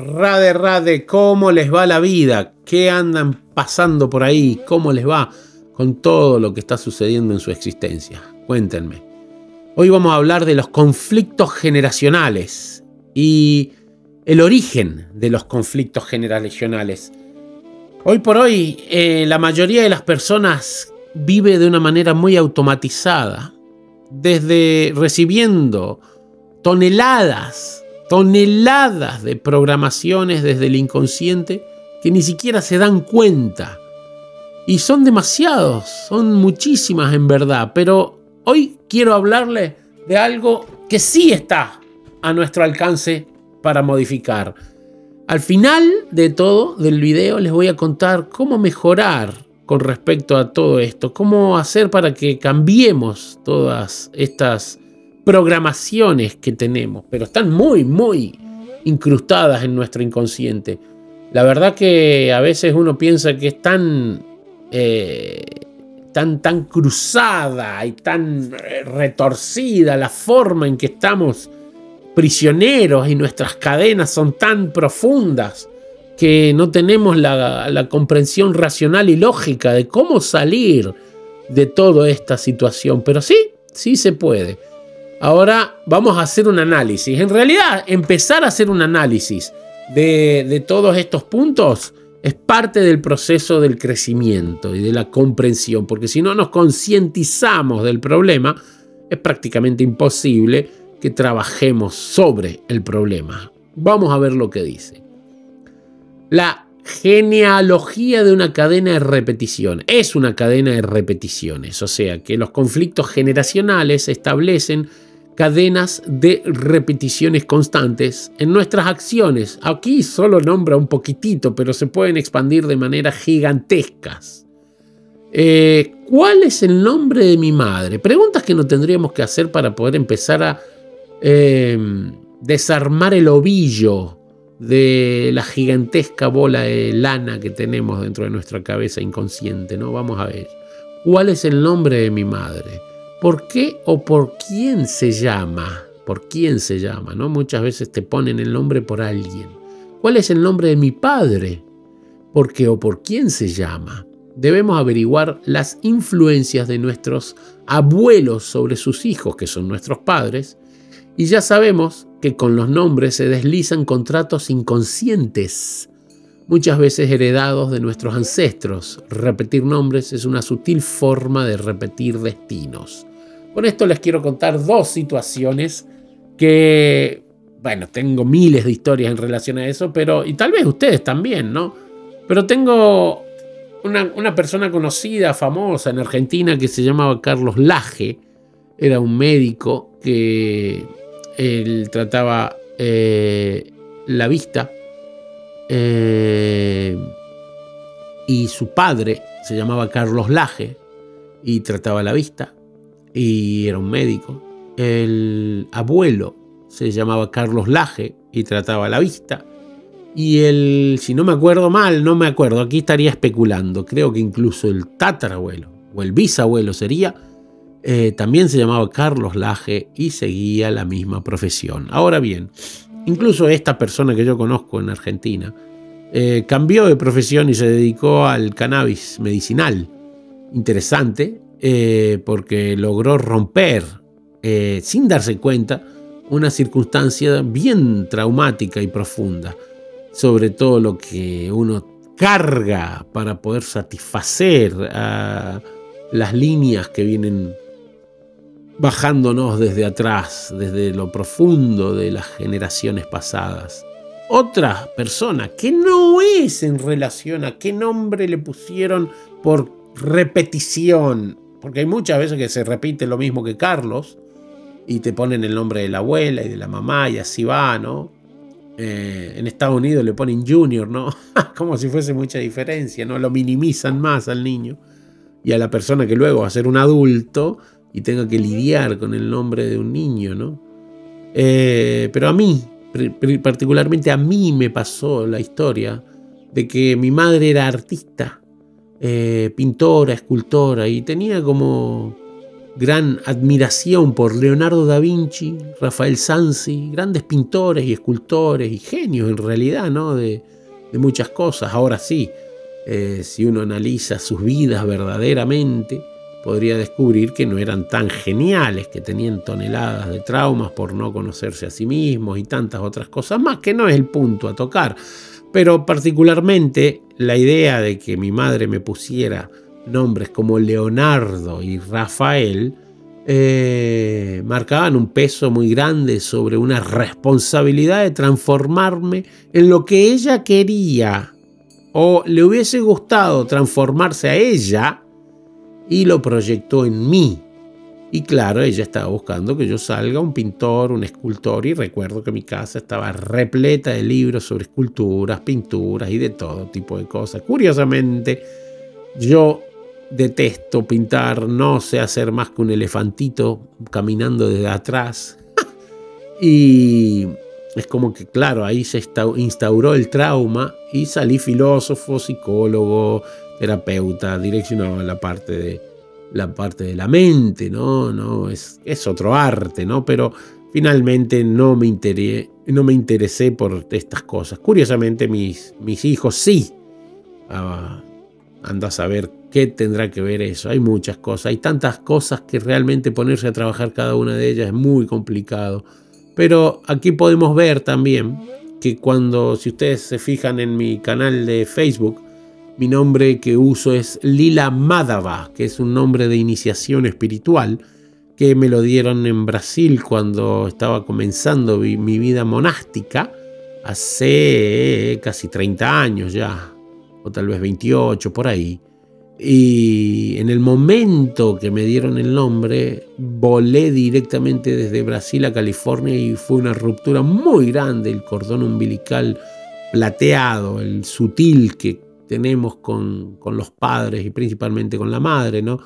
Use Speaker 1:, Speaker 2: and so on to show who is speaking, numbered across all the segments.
Speaker 1: Rade, rade, ¿cómo les va la vida? ¿Qué andan pasando por ahí? ¿Cómo les va con todo lo que está sucediendo en su existencia? Cuéntenme. Hoy vamos a hablar de los conflictos generacionales y el origen de los conflictos generacionales. Hoy por hoy, la mayoría de las personas vive de una manera muy automatizada, desde recibiendo toneladas de programaciones desde el inconsciente que ni siquiera se dan cuenta. Y son demasiados, son muchísimas en verdad, pero hoy quiero hablarles de algo que sí está a nuestro alcance para modificar. Al final de todo del video les voy a contar cómo mejorar con respecto a todo esto, cómo hacer para que cambiemos todas estas programaciones que tenemos, pero están muy incrustadas en nuestro inconsciente. La verdad que a veces uno piensa que es tan cruzada y tan retorcida la forma en que estamos prisioneros y nuestras cadenas son tan profundas que no tenemos la comprensión racional y lógica de cómo salir de toda esta situación. Pero sí se puede. Ahora vamos a hacer un análisis. En realidad, empezar a hacer un análisis de todos estos puntos es parte del proceso del crecimiento y de la comprensión, porque si no nos concientizamos del problema, es prácticamente imposible que trabajemos sobre el problema. Vamos a ver lo que dice. La genealogía de una cadena de repetición. Es una cadena de repeticiones, o sea que los conflictos generacionales establecen cadenas de repeticiones constantes en nuestras acciones. Aquí solo nombra un poquitito, pero se pueden expandir de maneras gigantescas. ¿Cuál es el nombre de mi madre? Preguntas que no tendríamos que hacer para poder empezar a desarmar el ovillo de la gigantesca bola de lana que tenemos dentro de nuestra cabeza inconsciente, ¿no? Vamos a ver. ¿Cuál es el nombre de mi madre? ¿Por qué o por quién se llama? ¿Por quién se llama? ¿No? Muchas veces te ponen el nombre por alguien. ¿Cuál es el nombre de mi padre? ¿Por qué o por quién se llama? Debemos averiguar las influencias de nuestros abuelos sobre sus hijos, que son nuestros padres, y ya sabemos que con los nombres se deslizan contratos inconscientes, muchas veces heredados de nuestros ancestros. Repetir nombres es una sutil forma de repetir destinos. Con esto les quiero contar dos situaciones que, bueno, tengo miles de historias en relación a eso, pero, y tal vez ustedes también, ¿no? Pero tengo una persona conocida, famosa en Argentina, que se llamaba Carlos Laje. Era un médico que él trataba la vista, y su padre se llamaba Carlos Laje y trataba la vista y era un médico. El abuelo se llamaba Carlos Laje y trataba la vista. Y si no me acuerdo mal, no me acuerdo, aquí estaría especulando, creo que incluso el tatarabuelo o el bisabuelo sería, también se llamaba Carlos Laje y seguía la misma profesión. Ahora bien, incluso esta persona que yo conozco en Argentina cambió de profesión y se dedicó al cannabis medicinal. Interesante, porque logró romper, sin darse cuenta, una circunstancia bien traumática y profunda sobre todo lo que uno carga para poder satisfacer a las líneas que vienen bajándonos desde atrás, desde lo profundo de las generaciones pasadas. Otra persona que no es en relación a qué nombre le pusieron por repetición, porque hay muchas veces que se repite lo mismo que Carlos y te ponen el nombre de la abuela y de la mamá y así va, ¿no? En Estados Unidos le ponen Junior, ¿no? Como si fuese mucha diferencia, ¿no? Lo minimizan más al niño y a la persona que luego va a ser un adulto y tenga que lidiar con el nombre de un niño, ¿no? Pero a mí, particularmente a mí me pasó la historia de que mi madre era artista, pintora, escultora, y tenía como gran admiración por Leonardo da Vinci, Rafael Sanzio, grandes pintores y escultores y genios en realidad, ¿no? de muchas cosas. Ahora sí, si uno analiza sus vidas verdaderamente, podría descubrir que no eran tan geniales, que tenían toneladas de traumas por no conocerse a sí mismos y tantas otras cosas más, que no es el punto a tocar. Pero particularmente la idea de que mi madre me pusiera nombres como Leonardo y Rafael marcaban un peso muy grande sobre una responsabilidad de transformarme en lo que ella quería o le hubiese gustado transformarse a ella, y lo proyectó en mí. Y claro, ella estaba buscando que yo salga un pintor, un escultor, y recuerdo que mi casa estaba repleta de libros sobre esculturas, pinturas y de todo tipo de cosas. Curiosamente, yo detesto pintar, no sé hacer más que un elefantito caminando desde atrás. Y es como que, claro, ahí se instauró el trauma y salí filósofo, psicólogo, terapeuta, direccionado a la parte de la mente, ¿no? Es otro arte, ¿no? Pero finalmente no me interesé por estas cosas. Curiosamente, mis hijos sí. Anda a saber qué tendrá que ver eso. Hay muchas cosas, hay tantas cosas que realmente ponerse a trabajar cada una de ellas es muy complicado. Pero aquí podemos ver también que si ustedes se fijan en mi canal de Facebook, mi nombre que uso es Lila Madhava, que es un nombre de iniciación espiritual que me lo dieron en Brasil cuando estaba comenzando mi vida monástica, hace casi 30 años ya, o tal vez 28 por ahí. Y en el momento que me dieron el nombre, volé directamente desde Brasil a California y fue una ruptura muy grande. El cordón umbilical plateado, el sutil que tenemos con los padres y principalmente con la madre, ¿no?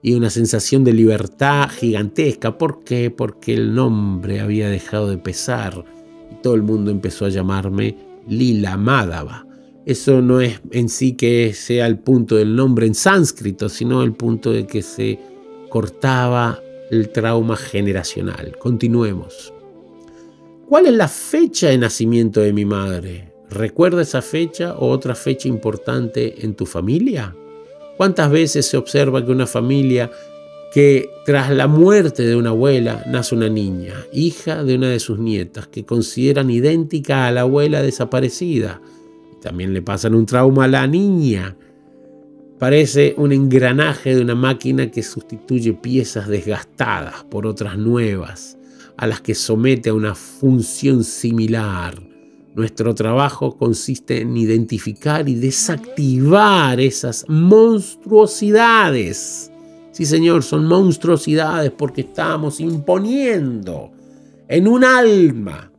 Speaker 1: Y una sensación de libertad gigantesca. ¿Por qué? Porque el nombre había dejado de pesar y todo el mundo empezó a llamarme Lila Madhava. Eso no es en sí que sea el punto del nombre en sánscrito, sino el punto de que se cortaba el trauma generacional. Continuemos. ¿Cuál es la fecha de nacimiento de mi madre? ¿Recuerda esa fecha o otra fecha importante en tu familia? ¿Cuántas veces se observa que una familia que tras la muerte de una abuela nace una niña, hija de una de sus nietas, que consideran idéntica a la abuela desaparecida? También le pasan un trauma a la niña. Parece un engranaje de una máquina que sustituye piezas desgastadas por otras nuevas, a las que somete a una función similar. Nuestro trabajo consiste en identificar y desactivar esas monstruosidades. Sí, señor, son monstruosidades porque estamos imponiendo en un alma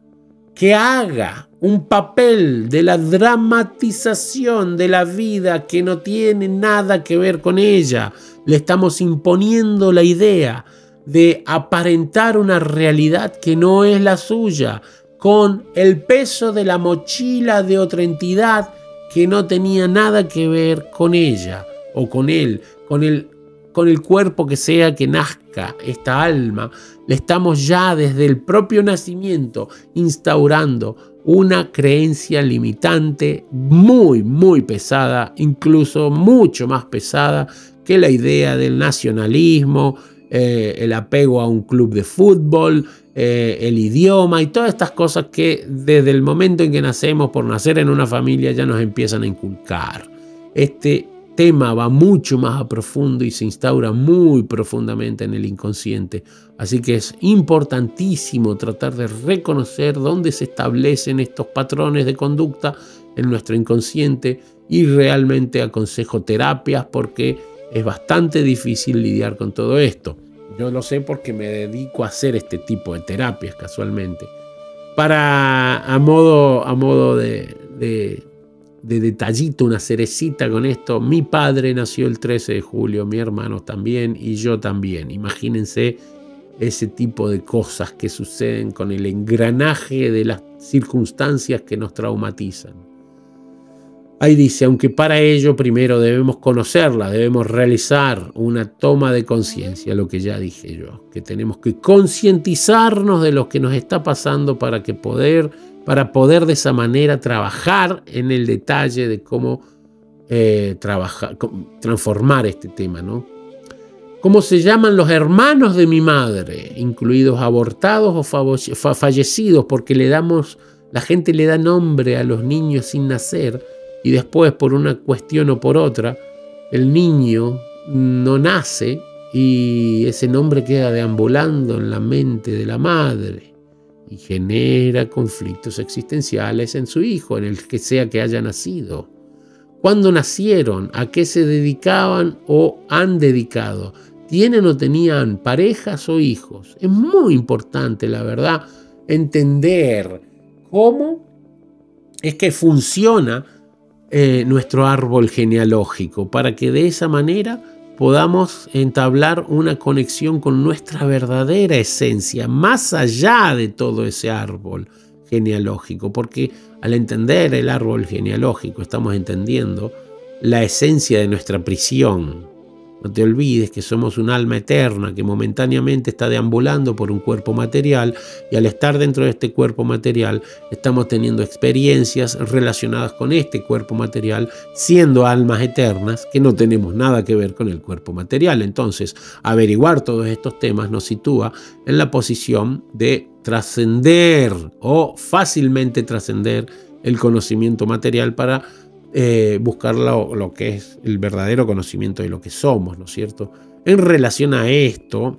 Speaker 1: que haga un papel de la dramatización de la vida que no tiene nada que ver con ella. Le estamos imponiendo la idea de aparentar una realidad que no es la suya, con el peso de la mochila de otra entidad que no tenía nada que ver con ella o con él, con el cuerpo que sea que nazca esta alma. Le estamos ya desde el propio nacimiento instaurando una creencia limitante muy, muy pesada, incluso mucho más pesada que la idea del nacionalismo, el apego a un club de fútbol, el idioma y todas estas cosas que desde el momento en que nacemos, por nacer en una familia, ya nos empiezan a inculcar. Este tema va mucho más a profundo y se instaura muy profundamente en el inconsciente. Así que es importantísimo tratar de reconocer dónde se establecen estos patrones de conducta en nuestro inconsciente, y realmente aconsejo terapias porque es bastante difícil lidiar con todo esto. Yo lo sé porque me dedico a hacer este tipo de terapias casualmente. A modo de detallito, una cerecita con esto, mi padre nació el 13 de julio, mi hermano también y yo también. Imagínense ese tipo de cosas que suceden con el engranaje de las circunstancias que nos traumatizan. Ahí dice, aunque para ello primero debemos conocerla, debemos realizar una toma de conciencia, lo que ya dije yo, que tenemos que concientizarnos de lo que nos está pasando para poder de esa manera trabajar en el detalle de cómo transformar este tema, ¿no? ¿Cómo se llaman los hermanos de mi madre, incluidos abortados o fallecidos? Porque la gente le da nombre a los niños sin nacer y después, por una cuestión o por otra, el niño no nace y ese nombre queda deambulando en la mente de la madre y genera conflictos existenciales en su hijo, en el que sea que haya nacido. ¿Cuándo nacieron? ¿A qué se dedicaban o han dedicado? ¿Tienen o tenían parejas o hijos? Es muy importante, la verdad, entender cómo es que funciona nuestro árbol genealógico, para que de esa manera podamos entablar una conexión con nuestra verdadera esencia, más allá de todo ese árbol genealógico, porque al entender el árbol genealógico estamos entendiendo la esencia de nuestra prisión. No te olvides que somos un alma eterna que momentáneamente está deambulando por un cuerpo material, y al estar dentro de este cuerpo material estamos teniendo experiencias relacionadas con este cuerpo material, siendo almas eternas que no tenemos nada que ver con el cuerpo material. Entonces, averiguar todos estos temas nos sitúa en la posición de trascender o fácilmente trascender el conocimiento material para buscar lo que es el verdadero conocimiento de lo que somos, ¿no es cierto? En relación a esto,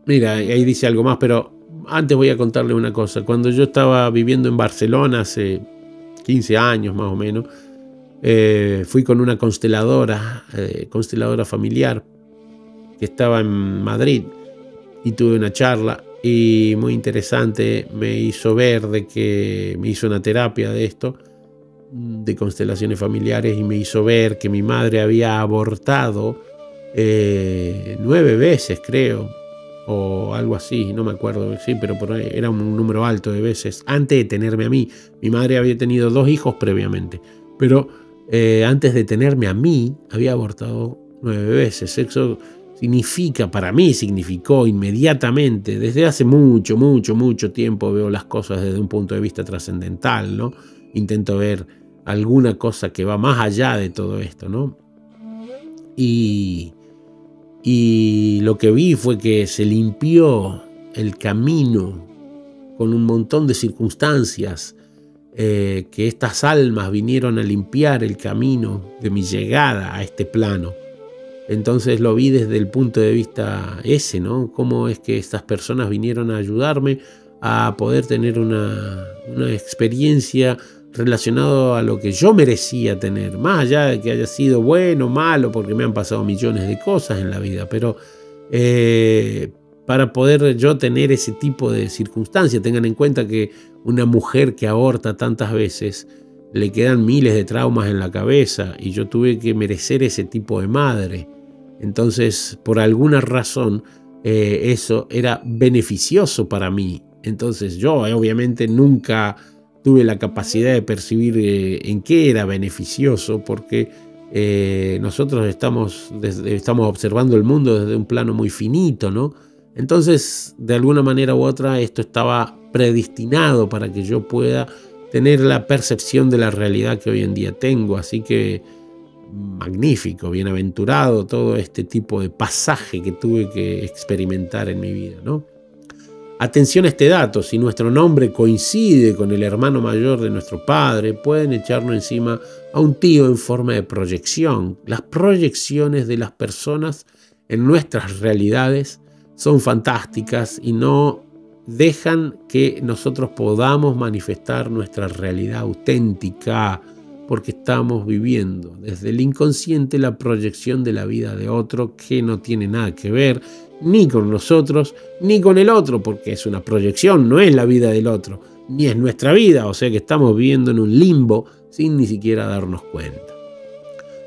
Speaker 1: mira, ahí dice algo más, pero antes voy a contarle una cosa. Cuando yo estaba viviendo en Barcelona hace 15 años más o menos, fui con una consteladora familiar que estaba en Madrid, y tuve una charla y muy interesante. Me hizo una terapia de esto, de constelaciones familiares, y me hizo ver que mi madre había abortado 9 veces, creo, o algo así, no me acuerdo, sí, pero por ahí era un número alto de veces, antes de tenerme a mí. Mi madre había tenido 2 hijos previamente, pero antes de tenerme a mí había abortado 9 veces. Eso significó inmediatamente, desde hace mucho tiempo veo las cosas desde un punto de vista trascendental, ¿no? Intento ver alguna cosa que va más allá de todo esto, ¿no? Y lo que vi fue que se limpió el camino con un montón de circunstancias, que estas almas vinieron a limpiar el camino de mi llegada a este plano. Entonces lo vi desde el punto de vista ese, ¿no? Cómo es que estas personas vinieron a ayudarme a poder tener una experiencia relacionada a lo que yo merecía tener, más allá de que haya sido bueno o malo, porque me han pasado millones de cosas en la vida, pero para poder yo tener ese tipo de circunstancias. Tengan en cuenta que una mujer que aborta tantas veces le quedan miles de traumas en la cabeza, y yo tuve que merecer ese tipo de madre. Entonces, por alguna razón, eso era beneficioso para mí. Entonces yo obviamente nunca tuve la capacidad de percibir en qué era beneficioso, porque nosotros estamos observando el mundo desde un plano muy finito, ¿no? Entonces, de alguna manera u otra, esto estaba predestinado para que yo pueda tener la percepción de la realidad que hoy en día tengo. Así que magnífico, bienaventurado todo este tipo de pasaje que tuve que experimentar en mi vida, ¿no? Atención a este dato: si nuestro nombre coincide con el hermano mayor de nuestro padre, pueden echarnos encima a un tío en forma de proyección. Las proyecciones de las personas en nuestras realidades son fantásticas y no dejan que nosotros podamos manifestar nuestra realidad auténtica, porque estamos viviendo desde el inconsciente la proyección de la vida de otro, que no tiene nada que ver ni con nosotros ni con el otro, porque es una proyección, no es la vida del otro, ni es nuestra vida. O sea que estamos viviendo en un limbo sin ni siquiera darnos cuenta.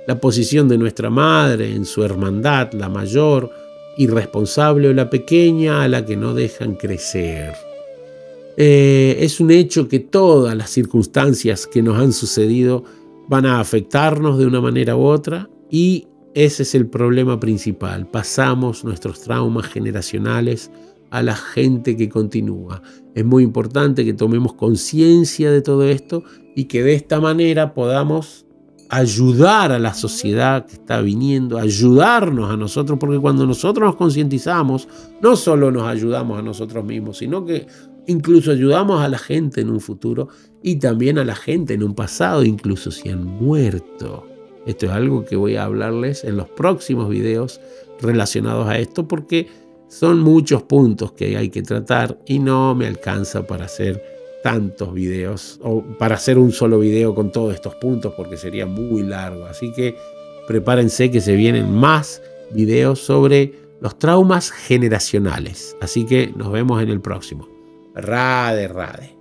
Speaker 1: La posición de nuestra madre en su hermandad, la mayor, irresponsable, o la pequeña a la que no dejan crecer. Es un hecho que todas las circunstancias que nos han sucedido van a afectarnos de una manera u otra, y ese es el problema principal. Pasamos nuestros traumas generacionales a la gente que continúa. Es muy importante que tomemos conciencia de todo esto y que de esta manera podamos ayudar a la sociedad que está viniendo, ayudarnos a nosotros, porque cuando nosotros nos concientizamos, no solo nos ayudamos a nosotros mismos, sino que incluso ayudamos a la gente en un futuro y también a la gente en un pasado, incluso si han muerto. Esto es algo que voy a hablarles en los próximos videos relacionados a esto, porque son muchos puntos que hay que tratar y no me alcanza para hacer tantos videos o para hacer un solo video con todos estos puntos, porque sería muy largo. Así que prepárense que se vienen más videos sobre los traumas generacionales. Así que nos vemos en el próximo. Rade, rade.